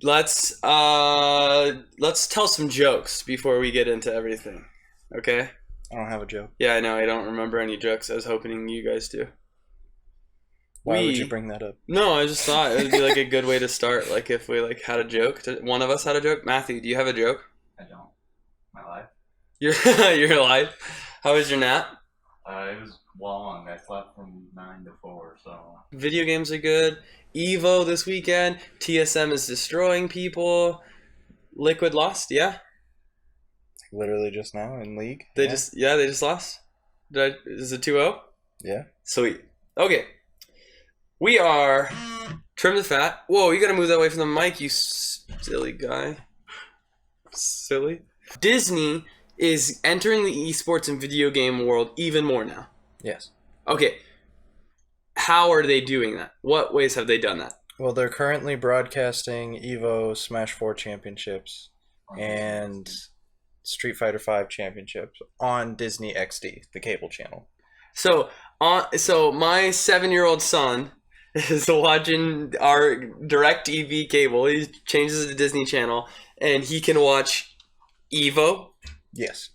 let's tell some jokes before we get into everything. Okay? I don't have a joke. Yeah, I know. I don't remember any jokes. I was hoping you guys do. Why would you bring that up? No, I just thought it would be like a good way to start. Like if we had a joke. One of us had a joke. Matthew, do you have a joke? I don't. My life? Your life? How was your nap? It was long. I slept from 9 to 4, so... Video games are good. Evo this weekend. TSM is destroying people. Liquid lost, yeah? Literally just now in League. They just lost? Is it 2-0? Yeah. Sweet. Okay. We are... Trim the fat. Whoa, you gotta move that away from the mic, you silly guy. Silly. Disney is entering the esports and video game world even more now. Yes. Okay. How are they doing that? What ways have they done that? Well, they're currently broadcasting Evo, Smash 4 championships, and Street Fighter 5 championships on Disney XD, the cable channel. So my 7-year-old son is watching our DirecTV cable. He changes to Disney Channel, and he can watch Evo. Yes.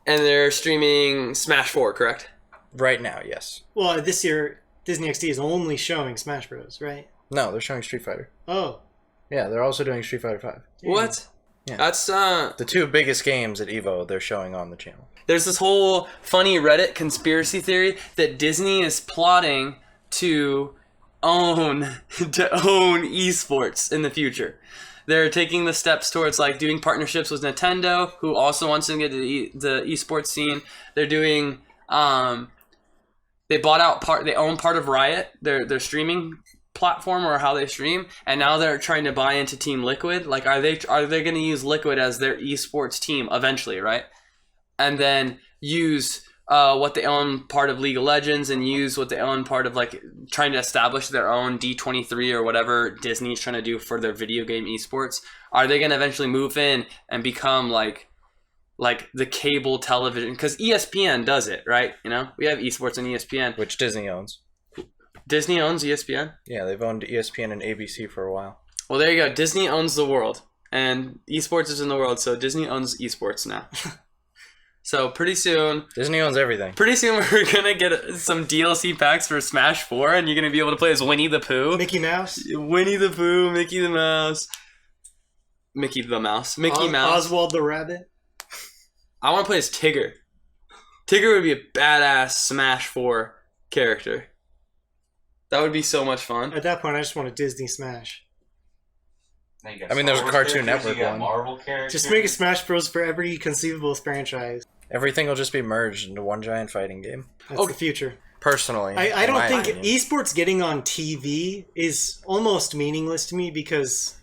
And they're streaming Smash 4, correct? Right now, yes. Well, this year, Disney XD is only showing Smash Bros., right? No, they're showing Street Fighter. Oh. Yeah, they're also doing Street Fighter 5. What? Yeah. That's the two biggest games at Evo they're showing on the channel. There's this whole funny Reddit conspiracy theory that Disney is plotting to own esports in the future. They're taking the steps towards like doing partnerships with Nintendo, who also wants to get the esports scene. They're doing they bought out they own part of Riot, their streaming platform or how they stream, and now they're trying to buy into Team Liquid. Like are they going to use Liquid as their esports team eventually, right? And then use what they own part of League of Legends and use what they own part of like trying to establish their own D23 or whatever Disney's trying to do for their video game esports. Are they going to eventually move in and become like the cable television? Because ESPN does it, right? You know, we have esports on ESPN. Which Disney owns. Disney owns ESPN? Yeah, they've owned ESPN and ABC for a while. Well, there you go. Disney owns the world. And esports is in the world, so Disney owns esports now. So pretty soon... Disney owns everything. Pretty soon we're going to get some DLC packs for Smash 4, and you're going to be able to play as Winnie the Pooh. Mickey Mouse. Winnie the Pooh, Mickey the Mouse. Mickey Mouse. Oswald the Rabbit. I want to play as Tigger. Tigger would be a badass Smash 4 character. That would be so much fun. At that point, I just want a Disney Smash. I mean, there's a Cartoon Network one. Marvel characters. Just make a Smash Bros. For every conceivable franchise. Everything will just be merged into one giant fighting game. That's the future. Personally. I don't think esports getting on TV is almost meaningless to me because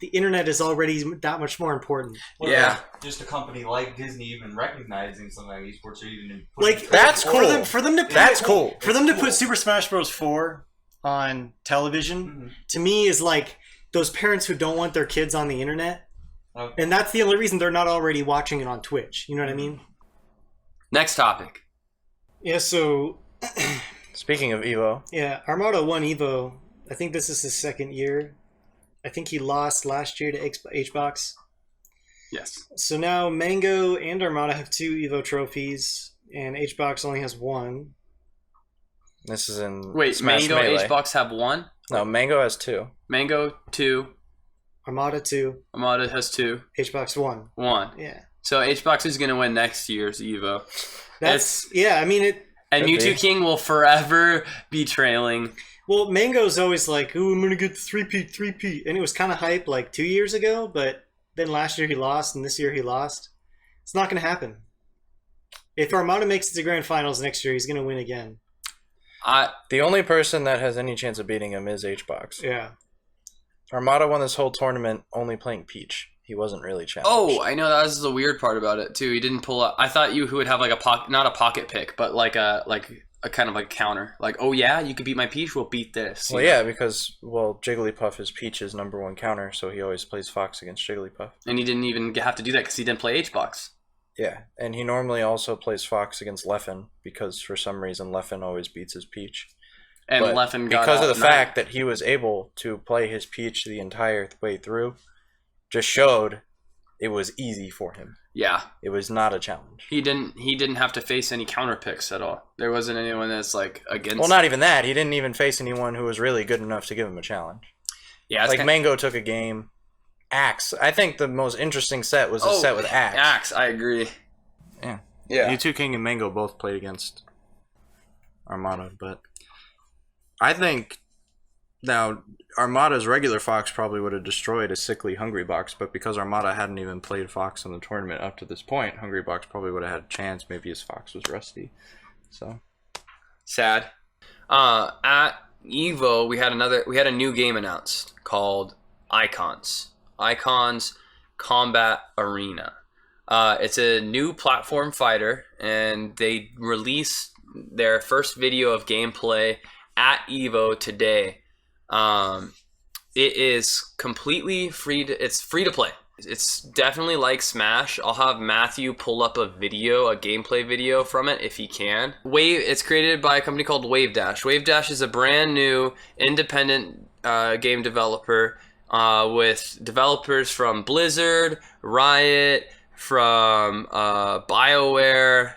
the internet is already that much more important. Yeah. Just a company like Disney even recognizing something like esports or even like that's cool. For them to put, that's cool. For them to put Super Smash Bros. 4 on television, to me is like those parents who don't want their kids on the internet. Okay. And that's the only reason they're not already watching it on Twitch. You know what I mean? Next topic. Yeah, so... Speaking of Evo. Yeah, Armada won Evo. I think this is his second year. I think he lost last year to HBox. Yes. So now Mango and Armada have 2 Evo trophies, and HBox only has 1. This is in Wait, Smash Mango Melee. and HBox have 1? No, Mango has 2. Mango 2. Armada 2. Armada has 2. HBox 1. 1. Yeah. So HBox is going to win next year's Evo. Yeah, I mean it. And Mewtwo King will forever be trailing. Well, Mango's always like, "Ooh, I'm gonna get the 3P," and it was kind of hype like 2 years ago. But then last year he lost, and this year he lost. It's not gonna happen. If Armada makes it to Grand Finals next year, he's gonna win again. The only person that has any chance of beating him is HBox. Yeah. Armada won this whole tournament only playing Peach. He wasn't really challenged. Oh, I know, that was the weird part about it too. He didn't pull up. I thought you would have like a pocket, not a pocket pick, but like a kind of like counter. Like, oh yeah, you could beat my Peach. We'll beat this. Well, yeah, because Jigglypuff is Peach's #1 counter, so he always plays Fox against Jigglypuff. And he didn't even have to do that because he didn't play HBox. Yeah, and he normally also plays Fox against Leffen because for some reason Leffen always beats his Peach. And but Leffen got because of the fact that he was able to play his Peach the entire way through, just showed it was easy for him. Yeah. It was not a challenge. He didn't have to face any counter picks at all. There wasn't anyone that's like against. Well, not even that. He didn't even face anyone who was really good enough to give him a challenge. Yeah, like Mango took a game. Axe. I think the most interesting set was the set with Axe. Axe, I agree. Yeah. Yeah. U2 King and Mango both played against Armada, but I think now Armada's regular Fox probably would have destroyed a sickly Hungry Box, but because Armada hadn't even played Fox in the tournament up to this point, Hungry Box probably would have had a chance. Maybe his Fox was rusty. So sad. At Evo, we had a new game announced called Icons Combat Arena. It's a new platform fighter, and they released their first video of gameplay at Evo today. It is completely free. It's free to play. It's definitely like Smash. I'll have Matthew pull up a gameplay video from it if he can. It's created by a company called Wavedash. Wavedash is a brand new independent game developer with developers from Blizzard, Riot, from BioWare,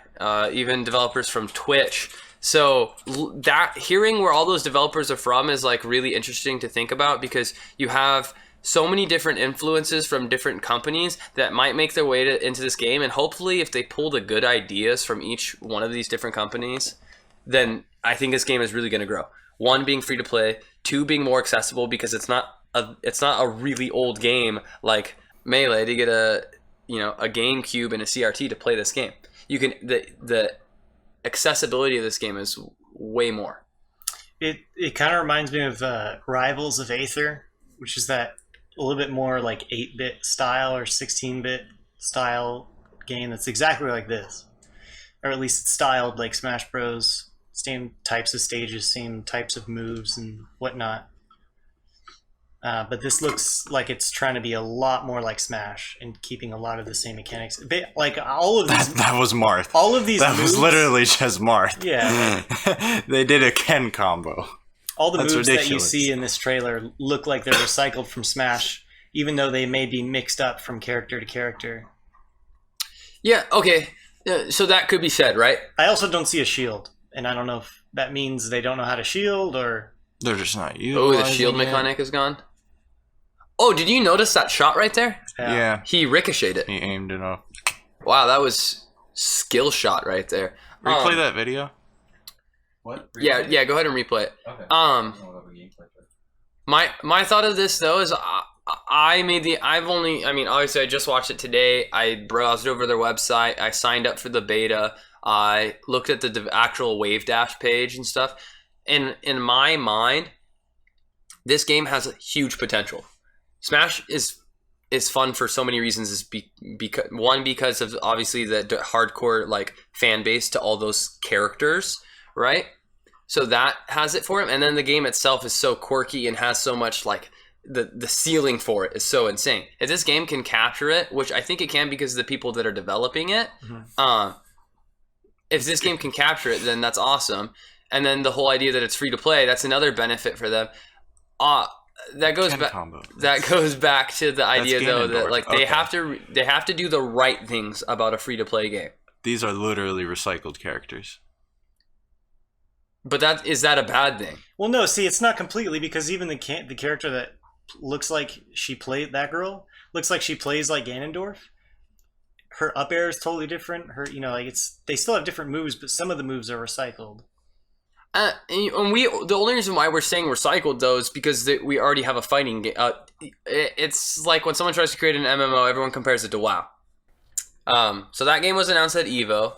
even developers from Twitch. So that hearing where all those developers are from is like really interesting to think about, because you have so many different influences from different companies that might make their way into this game, and hopefully if they pull the good ideas from each one of these different companies, then I think this game is really going to grow. One, being free to play. Two, being more accessible, because it's not a really old game like Melee to get a GameCube and a CRT to play this game. You can the accessibility of this game is way more. It kind of reminds me of Rivals of Aether, which is that a little bit more like 8-bit style or 16-bit style game that's exactly like this, or at least it's styled like Smash Bros. Same types of stages, same types of moves and whatnot. But this looks like it's trying to be a lot more like Smash and keeping a lot of the same mechanics. Like all of these, that was Marth. All of these that moves, was literally just Marth. Yeah, they did a Ken combo. All the That's moves ridiculous. that you see in this trailer look like they're recycled from Smash, even though they may be mixed up from character to character. Yeah. Okay. So that could be said, right? I also don't see a shield, and I don't know if that means they don't know how to shield or they're just not using. Oh, the shield mechanic is gone. Oh, did you notice that shot right there? Yeah. He ricocheted it. He aimed it off. Wow, that was skill shot right there. Replay that video. What? Replay? Yeah. Go ahead and replay it. Okay. My thought of this though is obviously I just watched it today. I browsed over their website. I signed up for the beta. I looked at the actual Wavedash page and stuff. And in my mind, this game has a huge potential. Smash is fun for so many reasons. Because of obviously the hardcore like fan base to all those characters, right? So that has it for him. And then the game itself is so quirky and has so much like the ceiling for it is so insane. If this game can capture it, which I think it can because of the people that are developing it, if this game can capture it, then that's awesome. And then the whole idea that it's free to play, that's another benefit for them. That goes back. That goes back to the idea though that like they have to do the right things about a free to play game. These are literally recycled characters. But is that a bad thing? Well, no. See, it's not completely, because even the character that looks like she played, that girl looks like she plays like Ganondorf. Her up air is totally different. They still have different moves, but some of the moves are recycled. And the only reason why we're saying recycled though is because we already have a fighting game. It's like when someone tries to create an MMO, everyone compares it to WoW. So that game was announced at Evo,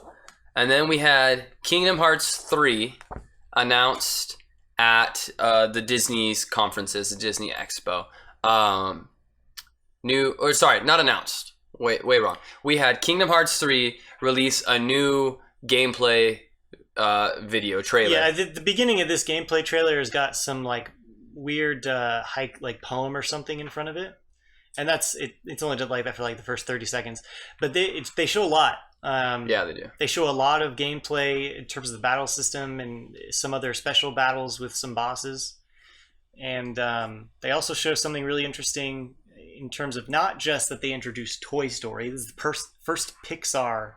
and then we had Kingdom Hearts 3 announced at the Disney's conferences, the Disney Expo. Not announced. Way wrong. We had Kingdom Hearts 3 release a new gameplay video trailer. Yeah, the beginning of this gameplay trailer has got some like weird hike like poem or something in front of it, and that's it. It's only like that for like the first 30 seconds, but they show a lot. Yeah, they do. They show a lot of gameplay in terms of the battle system and some other special battles with some bosses, and they also show something really interesting in terms of not just that they introduced Toy Story. This is the first Pixar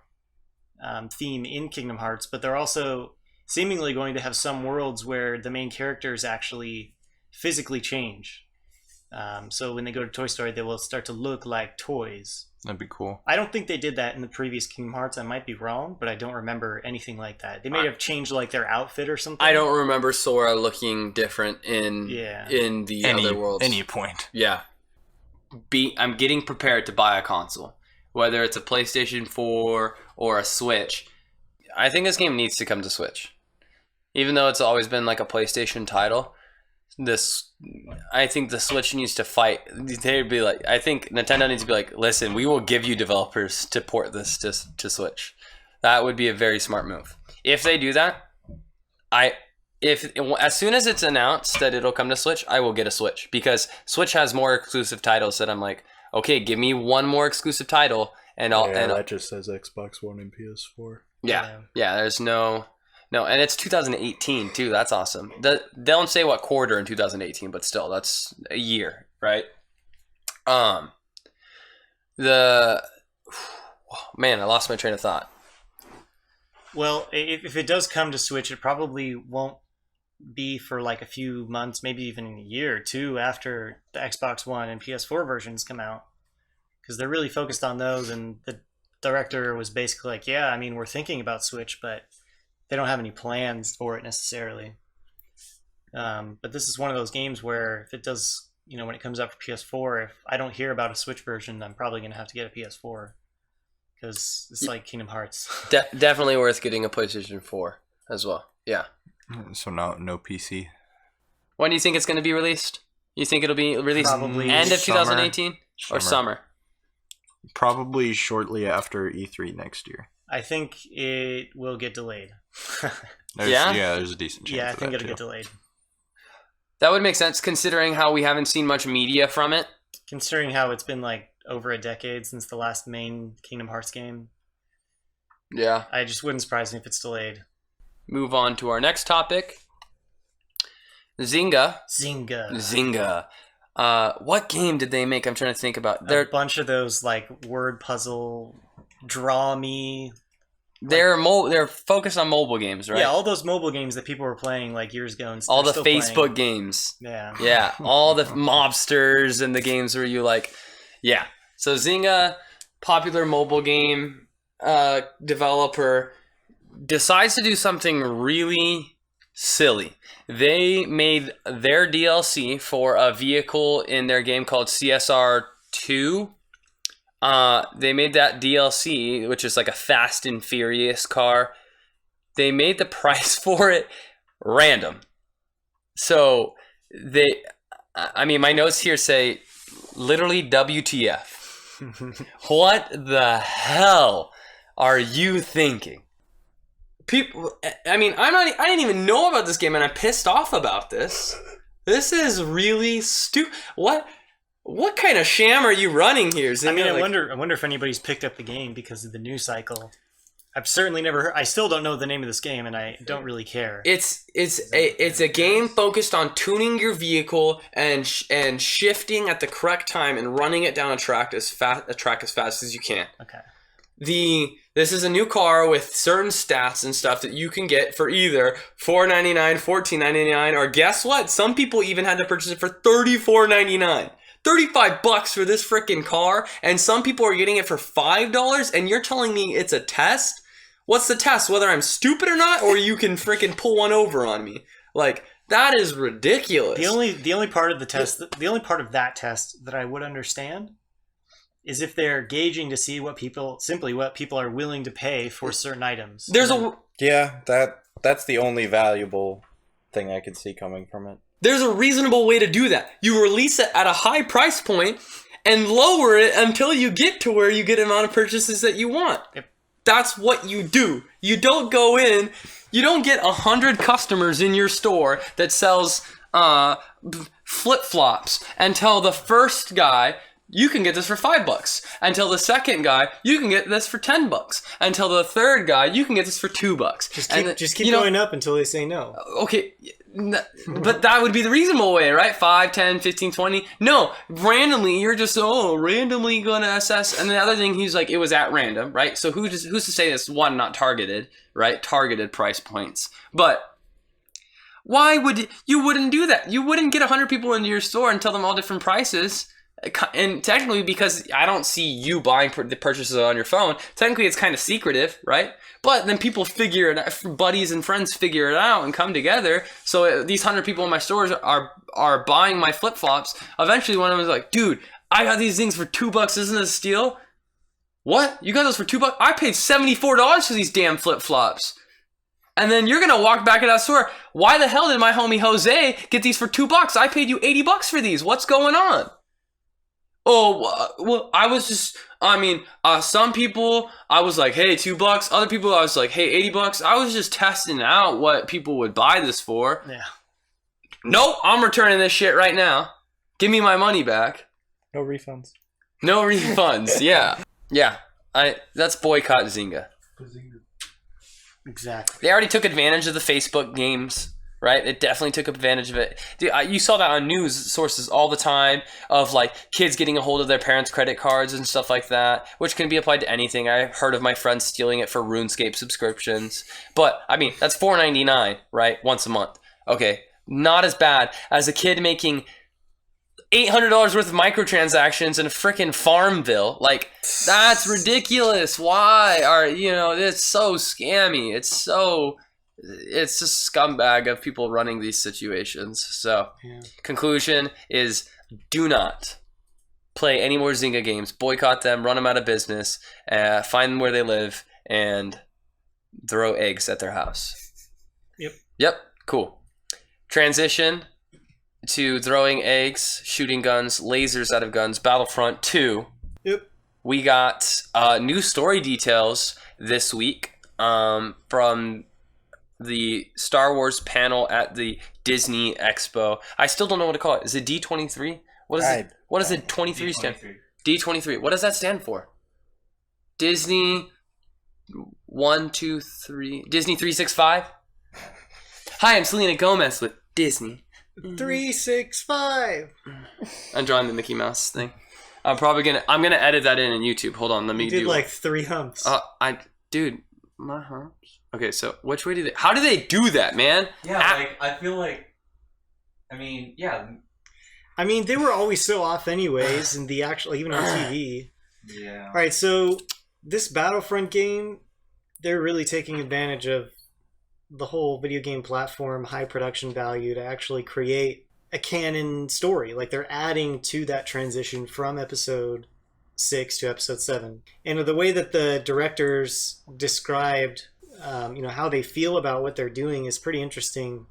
theme in Kingdom Hearts, but they're also seemingly going to have some worlds where the main characters actually physically change. So when they go to Toy Story, they will start to look like toys. That'd be cool. I don't think they did that in the previous Kingdom Hearts. I might be wrong, but I don't remember anything like that. They may have changed like their outfit or something. I don't remember Sora looking different in the other worlds. Any point. Yeah. I'm getting prepared to buy a console, whether it's a PlayStation 4 or a Switch. I think this game needs to come to Switch. Even though it's always been like a PlayStation title, I think the Switch needs to fight. They'd be like, I think Nintendo needs to be like, listen, we will give you developers to port this to Switch. That would be a very smart move. If they do that, as soon as it's announced that it'll come to Switch, I will get a Switch, because Switch has more exclusive titles that I'm like, okay, give me one more exclusive title and I'll. Yeah, that just says Xbox One and PS4. Yeah. There's no, and it's 2018 too. That's awesome. They don't say what quarter in 2018, but still, that's a year, right? Man, I lost my train of thought. Well, if it does come to Switch, it probably won't be for like a few months, maybe even a year or two after the Xbox One and PS4 versions come out, because they're really focused on those. And the director was basically like, yeah, I mean, we're thinking about Switch, but they don't have any plans for it necessarily. But this is one of those games where if it does, when it comes out for PS4, if I don't hear about a Switch version, I'm probably going to have to get a PS4, because it's like Kingdom Hearts. Definitely worth getting a PlayStation 4 as well. Yeah. So no PC. When do you think it's going to be released? You think it'll be released Probably end of summer. 2018 or summer? Probably shortly after E3 next year. I think it will get delayed. There's a decent chance. Yeah, I of think that it'll too. get delayed. That would make sense, considering how we haven't seen much media from it. Considering how it's been like over a decade since the last main Kingdom Hearts game. Yeah. I just wouldn't surprise me if it's delayed. Move on to our next topic. Zynga. What game did they make? I'm trying to think about. A bunch of those like word puzzle, draw me. They're focused on mobile games, right? Yeah, all those mobile games that people were playing like years ago. And all the still Facebook playing. games. Yeah. Yeah, all the mobsters and the games where you like, yeah. So Zynga, popular mobile game developer, decides to do something really silly. They made their DLC for a vehicle in their game called CSR 2. They made that DLC, which is like a Fast and Furious car. They made the price for it random. So my notes here say literally WTF. What the hell are you thinking? People, I didn't even know about this game, and I'm pissed off about this. This is really stupid. What kind of sham are you running here, Zynga? I wonder if anybody's picked up the game because of the news cycle. I've certainly never heard. I still don't know the name of this game, and I don't really care. It's a game focused on tuning your vehicle and shifting at the correct time and running it down a track as fast as you can. Okay. This is a new car with certain stats and stuff that you can get for either $4.99, $14.99, or guess what? Some people even had to purchase it for $34.99. $35 for this freaking car, and some people are getting it for $5, and you're telling me it's a test? What's the test? Whether I'm stupid or not, or you can freaking pull one over on me? Like, that is ridiculous. The only part of the test, the only part of that test that I would understand is if they're gauging to see what people are willing to pay for certain items. That's the only valuable thing I could see coming from it. There's a reasonable way to do that. You release it at a high price point and lower it until you get to where you get the amount of purchases that you want. Yep. That's what you do. You don't go in, you don't get 100 customers in your store that sells flip-flops and tell the first guy, you can get this for $5. Until the second guy, you can get this for $10. Until the third guy, you can get this for $2. Just keep going up until they say no. Okay, But that would be the reasonable way, right? 5, 10, 15, 20. No, randomly, you're just, randomly going to assess. And the other thing, he's like, it was at random, right? So who's to say this? One, not targeted, right? Targeted price points. But why would you wouldn't do that? You wouldn't get 100 people into your store and tell them all different prices. And technically, because I don't see you buying the purchases on your phone, technically it's kind of secretive, right? But then people figure it out, buddies and friends figure it out and come together. So these 100 people in my stores are buying my flip-flops. Eventually one of them was like, dude, I got these things for $2. Isn't this a steal? What? You got those for $2? I paid $74 for these damn flip-flops. And then you're going to walk back in that store. Why the hell did my homie Jose get these for $2? I paid you $80 for these. What's going on? Oh, well, I was just, some people, I was like, hey, $2. Other people, I was like, hey, $80. I was just testing out what people would buy this for. Yeah. Nope, I'm returning this shit right now. Give me my money back. No refunds. No refunds, yeah. Yeah, that's Boycott Zynga. Exactly. They already took advantage of the Facebook games. Right? It definitely took advantage of it. Dude, you saw that on news sources all the time of like kids getting a hold of their parents' credit cards and stuff like that, which can be applied to anything. I've heard of my friends stealing it for RuneScape subscriptions. But, that's $4.99, right? Once a month. Okay, not as bad as a kid making $800 worth of microtransactions in a frickin' Farmville. Like, that's ridiculous. Why it's so scammy. It's a scumbag of people running these situations. So, Conclusion is do not play any more Zynga games. Boycott them, run them out of business, find them where they live, and throw eggs at their house. Yep, cool. Transition to throwing eggs, shooting guns, lasers out of guns, Battlefront 2. Yep. We got new story details this week from the Star Wars panel at the Disney Expo. I still don't know what to call it. Is it D23? What does it 23 stand for? D23. What does that stand for? Disney 123. Disney 365? Hi, I'm Selena Gomez with Disney. 365. I'm drawing the Mickey Mouse thing. I'm gonna edit that in YouTube. Hold on, let me did like 3 humps. My humps. Okay, so which way how do they do that, man? Yeah, I feel like, they were always so off anyways, and even on TV. Yeah. All right, so this Battlefront game, they're really taking advantage of the whole video game platform, high production value to actually create a canon story. Like they're adding to that transition from episode 6 to episode 7. And the way that the directors described how they feel about what they're doing is pretty interesting.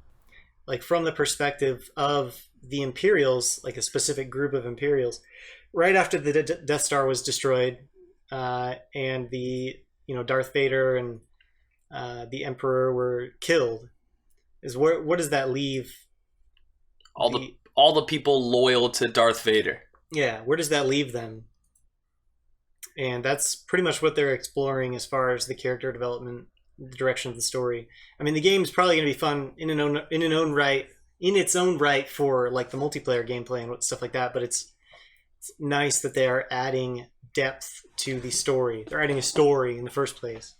Like from the perspective of the Imperials, like a specific group of Imperials, right after the Death Star was destroyed, and the Darth Vader and the Emperor were killed, what does that leave? All the people loyal to Darth Vader. Yeah, where does that leave them? And that's pretty much what they're exploring as far as the character development, the direction of the story. The game's probably going to be fun in its own right for like the multiplayer gameplay and stuff like that. But it's nice that they are adding depth to the story. They're adding a story in the first place.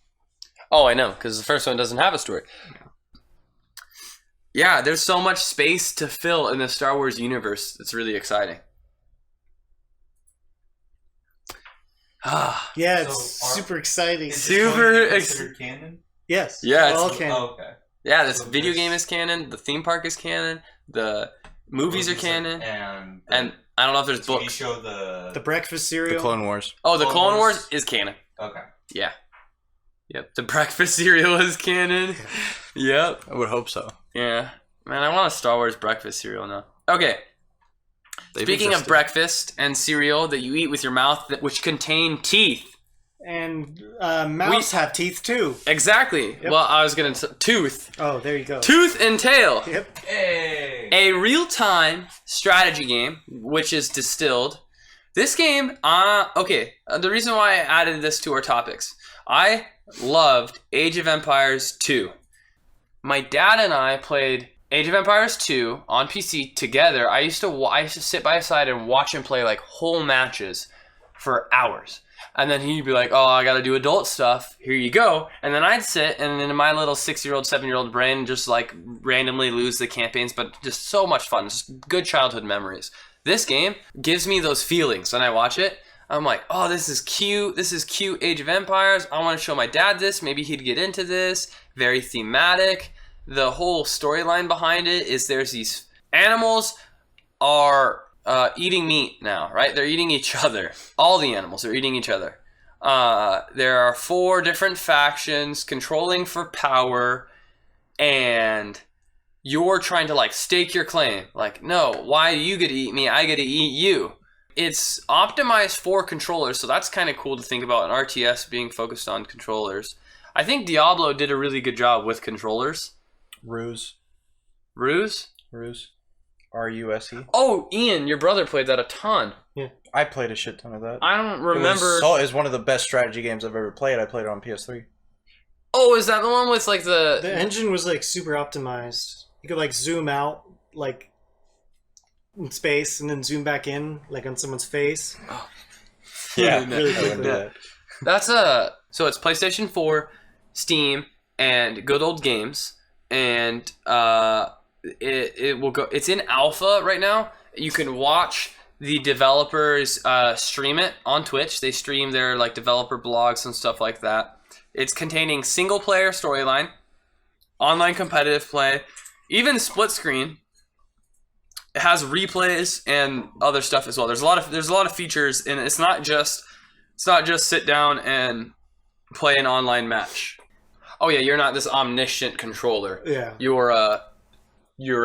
Oh, I know, because the first one doesn't have a story. Yeah, there's so much space to fill in the Star Wars universe. It's really exciting. Yeah, it's super exciting. Is this considered canon? Yes. Yeah, all canon. Oh, okay. Yeah, this video game is canon. The theme park is canon. The movies are canon. And I don't know if there's TV books. show The breakfast cereal. The Clone Wars. Oh, the Clone Wars is canon. Okay. Yeah. Yep. The breakfast cereal is canon. Yep. I would hope so. Yeah. Man, I want a Star Wars breakfast cereal now. Okay. Speaking of breakfast and cereal that you eat with your mouth, which contain teeth. And mouse have teeth too. Exactly. Yep. Well, I was going to... Tooth. Oh, there you go. Tooth and tail. Yep. Hey! A real-time strategy game, which is distilled. This game, okay, the reason why I added this to our topics. I loved Age of Empires 2. My dad and I played Age of Empires 2 on PC together. I used to sit by his side and watch him play like whole matches for hours. And then he'd be like, oh, I got to do adult stuff. Here you go. And then I'd sit and in my little 6-year-old, 7-year-old brain just like randomly lose the campaigns, but just so much fun. Just good childhood memories. This game gives me those feelings when I watch it. I'm like, oh, this is cute. This is cute Age of Empires. I want to show my dad this. Maybe he'd get into this. Very thematic. The whole storyline behind it is there's these animals are eating meat now, right? They're eating each other. All the animals are eating each other. There are 4 different factions controlling for power, and you're trying to like stake your claim. Like, no, why do you get to eat me? I get to eat you. It's optimized for controllers, so that's kind of cool to think about an RTS being focused on controllers. I think Diablo did a really good job with controllers. Ruse. Ruse? RUSE. Oh, Ian, your brother played that a ton. Yeah, I played a shit ton of that. I don't remember. It was one of the best strategy games I've ever played. I played it on PS3. Oh, is that the one with like The engine was like super optimized. You could like zoom out like in space and then zoom back in like on someone's face. Oh. Yeah, really quickly. that. That's so it's PlayStation 4, Steam, and Good Old Games, and it will go. It's in alpha right now. You can watch the developers stream it on Twitch. They stream their like developer blogs and stuff like that. It's containing single player storyline, online competitive play, even split screen. It has replays and other stuff as well. There's a lot of features, and it's not just sit down and play an online match. Oh yeah, you're not this omniscient controller. Yeah. You're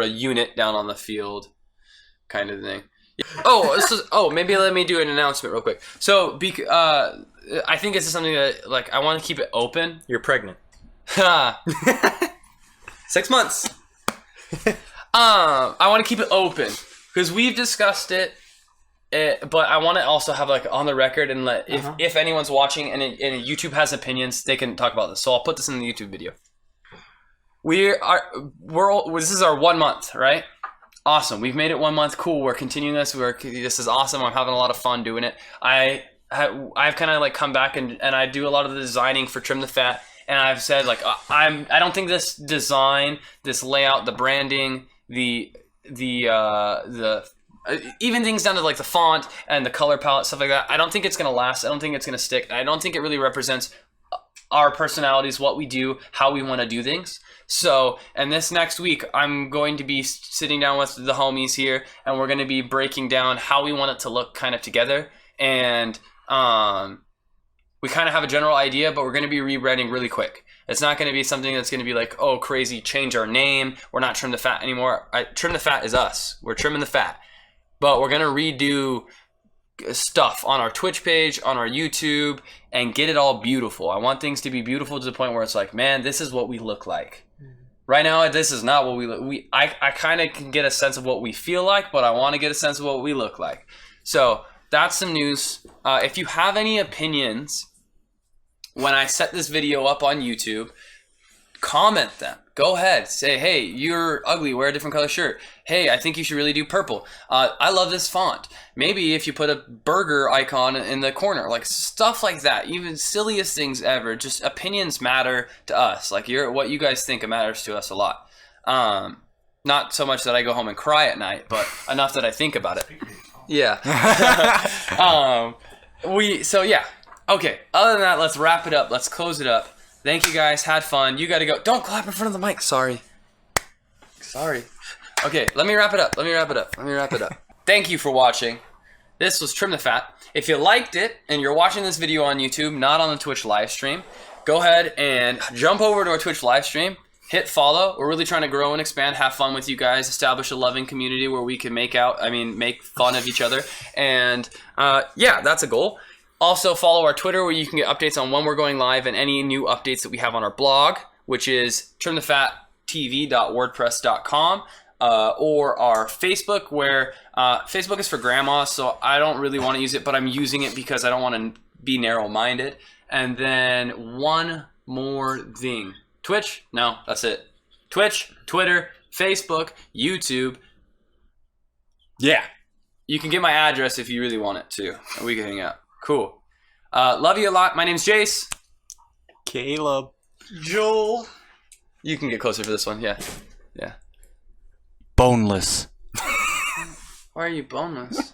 a unit down on the field, kind of thing. Maybe let me do an announcement real quick. So, I think this is something that like I want to keep it open. You're pregnant. 6 months. I want to keep it open because we've discussed it, but I want to also have like on the record and let if anyone's watching and YouTube has opinions, they can talk about this. So I'll put this in the YouTube video. This is our 1 month, right? Awesome. We've made it 1 month. Cool. We're continuing this. This is awesome. I'm having a lot of fun doing it. I've kind of like come back and I do a lot of the designing for Trim the Fat, and I've said like I don't think this design, this layout, the branding, the even things down to like the font and the color palette, stuff like that, I don't think it's gonna last. I don't think it's gonna stick. I don't think it really represents our personalities, what we do, how we want to do things. So, and this next week, I'm going to be sitting down with the homies here, and we're going to be breaking down how we want it to look kind of together. And we kind of have a general idea, but we're going to be rebranding really quick. It's not going to be something that's going to be like, oh, crazy, change our name. We're not Trim the Fat anymore. Trim the Fat is us. We're trimming the fat. But we're going to redo stuff on our Twitch page, on our YouTube, and get it all beautiful. I want things to be beautiful to the point where it's like, man, this is what we look like. Right now, this is not what we look. I kind of can get a sense of what we feel like, but I want to get a sense of what we look like. So that's some news. If you have any opinions when I set this video up on YouTube, comment them. Go ahead. Say, hey, you're ugly. Wear a different color shirt. Hey, I think you should really do purple. I love this font. Maybe if you put a burger icon in the corner, like stuff like that. Even silliest things ever. Just opinions matter to us. Like what you guys think matters to us a lot. Not so much that I go home and cry at night, but enough that I think about it. Yeah. Okay. Other than that, let's wrap it up. Let's close it up. Thank you guys. Had fun. You got to go. Don't clap in front of the mic. Sorry. Okay, let me wrap it up. Thank you for watching. This was Trim the Fat. If you liked it and you're watching this video on YouTube, not on the Twitch live stream, go ahead and jump over to our Twitch live stream. Hit follow. We're really trying to grow and expand, have fun with you guys, establish a loving community where we can make fun of each other. And that's a goal. Also, follow our Twitter where you can get updates on when we're going live and any new updates that we have on our blog, which is trimthefattv.wordpress.com, or our Facebook, where Facebook is for grandma, so I don't really want to use it, but I'm using it because I don't want to be narrow-minded. And then one more thing. Twitch? No, that's it. Twitch, Twitter, Facebook, YouTube. Yeah. You can get my address if you really want it too. And we can hang out. Cool. Love you a lot. My name's Jace. Caleb. Joel. You can get closer for this one. Yeah. Boneless. Why are you boneless?